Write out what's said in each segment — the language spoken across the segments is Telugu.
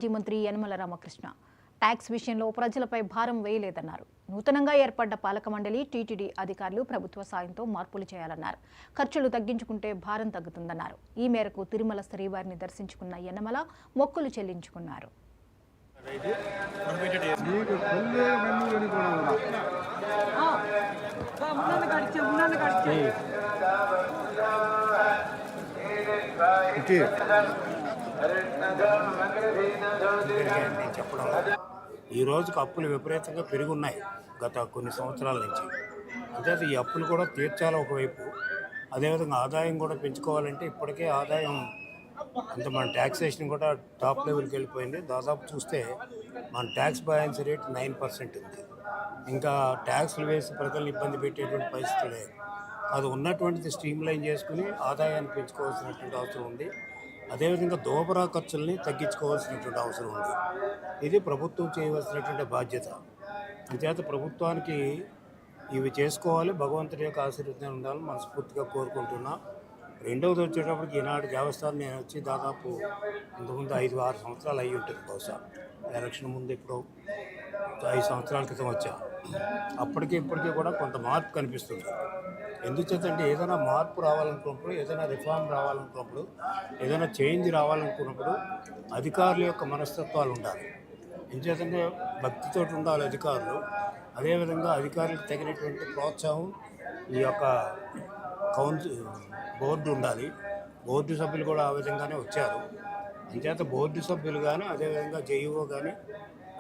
మాజీ మంత్రి యనమల రామకృష్ణ ట్యాక్స్ విషయంలో ప్రజలపై భారం వేయలేదన్నారు. నూతనంగా ఏర్పడ్డ పాలక మండలి, టీటీడీ అధికారులు ప్రభుత్వ సాయంతో మార్పులు చేయాలన్నారు. ఖర్చులు తగ్గించుకుంటే భారం తగ్గుతుందన్నారు. ఈ మేరకు తిరుమల శ్రీవారిని దర్శించుకున్న యనమల మొక్కులు చెల్లించుకున్నారు. ఈ రోజుకు అప్పులు విపరీతంగా పెరుగున్నాయి గత కొన్ని సంవత్సరాల నుంచి. అంటే ఈ అప్పులు కూడా తీర్చాలి ఒకవైపు, అదేవిధంగా ఆదాయం కూడా పెంచుకోవాలంటే ఇప్పటికే ఆదాయం అంటే మన ట్యాక్సేషన్ కూడా టాప్ లెవెల్కి వెళ్ళిపోయింది. దాదాపు చూస్తే మన ట్యాక్స్ బయాన్సీ రేట్ 9% ఉంది. ఇంకా ట్యాక్స్లు వేసి ప్రజలను ఇబ్బంది పెట్టేటువంటి పరిస్థితి లేదు. అది ఉన్నటువంటిది స్ట్రీమ్ లైన్ చేసుకుని ఆదాయాన్ని పెంచుకోవాల్సినటువంటి అవసరం ఉంది. అదేవిధంగా దోబరా ఖర్చుల్ని తగ్గించుకోవాల్సినటువంటి అవసరం ఉంది. ఇది ప్రభుత్వం చేయవలసినటువంటి బాధ్యత. అంచేత ప్రభుత్వానికి ఇవి చేసుకోవాలి. భగవంతుడి యొక్క ఆశీర్వాదం ఉండాలని మనస్ఫూర్తిగా కోరుకుంటున్నా. రెండవది వచ్చేటప్పటికి ఈనాడు దేవస్థానం నేను వచ్చి దాదాపు ఇంతకుముందు 5-6 సంవత్సరాలు అయ్యి ఉంటుంది. బహుశా ఎలక్షన్ ముందు ఇప్పుడు 5 సంవత్సరాల క్రితం వచ్చా. అప్పటికి ఇప్పటికీ కూడా కొంత మార్పు కనిపిస్తుంది. ఎందుచేతంటే ఏదైనా మార్పు రావాలనుకున్నప్పుడు, ఏదైనా రిఫార్మ్ రావాలనుకున్నప్పుడు, ఏదైనా చేంజ్ రావాలనుకున్నప్పుడు అధికారుల యొక్క మనస్తత్వాలు ఉండాలి. ఎందుచేతంటే భక్తితో ఉండాలి అధికారులు. అదేవిధంగా అధికారులకు తగినటువంటి ప్రోత్సాహం ఈ యొక్క బోర్డు ఉండాలి. బోర్డు సభ్యులు కూడా ఆ విధంగానే వచ్చారు. అంచేత బోర్డు సభ్యులు కానీ, అదేవిధంగా జేఈఓ కానీ,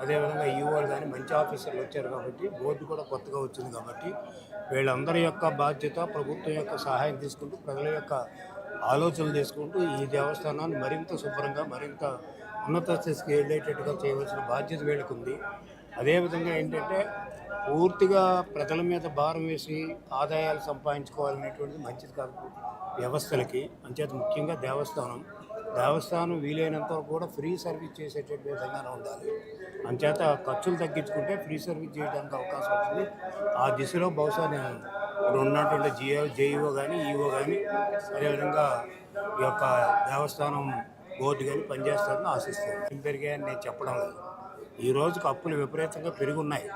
అదేవిధంగా ఈఓలు కానీ మంచి ఆఫీసర్లు వచ్చారు కాబట్టి, బోర్డు కూడా కొత్తగా వచ్చింది కాబట్టి వీళ్ళందరి యొక్క బాధ్యత ప్రభుత్వం యొక్క సహాయం తీసుకుంటూ, ప్రజల యొక్క ఆలోచనలు తీసుకుంటూ ఈ దేవస్థానాన్ని మరింత శుభ్రంగా, మరింత ఉన్నత స్థితికి వెళ్ళేటట్టుగా చేయవలసిన బాధ్యత వీళ్ళకు ఉంది. అదేవిధంగా ఏంటంటే పూర్తిగా ప్రజల మీద భారం వేసి ఆదాయాలు సంపాదించుకోవాలనేటువంటిది మంచిది కాదు వ్యవస్థలకి. అంచేత ముఖ్యంగా దేవస్థానం వీలైనంత కూడా ఫ్రీ సర్వీస్ చేసేటటువంటి విధంగానే ఉండాలి. అంచేత ఖర్చులు తగ్గించుకుంటే ఫ్రీ సర్వీస్ చేయడానికి అవకాశం ఉంటుంది. ఆ దిశలో బహుశా నేను ఇప్పుడు ఉన్నటువంటి జేఈఓ కానీ, ఈఓ కానీ, అదేవిధంగా ఈ యొక్క దేవస్థానం బోర్డు కానీ పనిచేస్తారని ఆశిస్తాను. పెరిగాయని నేను చెప్పడం లేదు. ఈ రోజుకు అప్పులు విపరీతంగా పెరుగున్నాయి.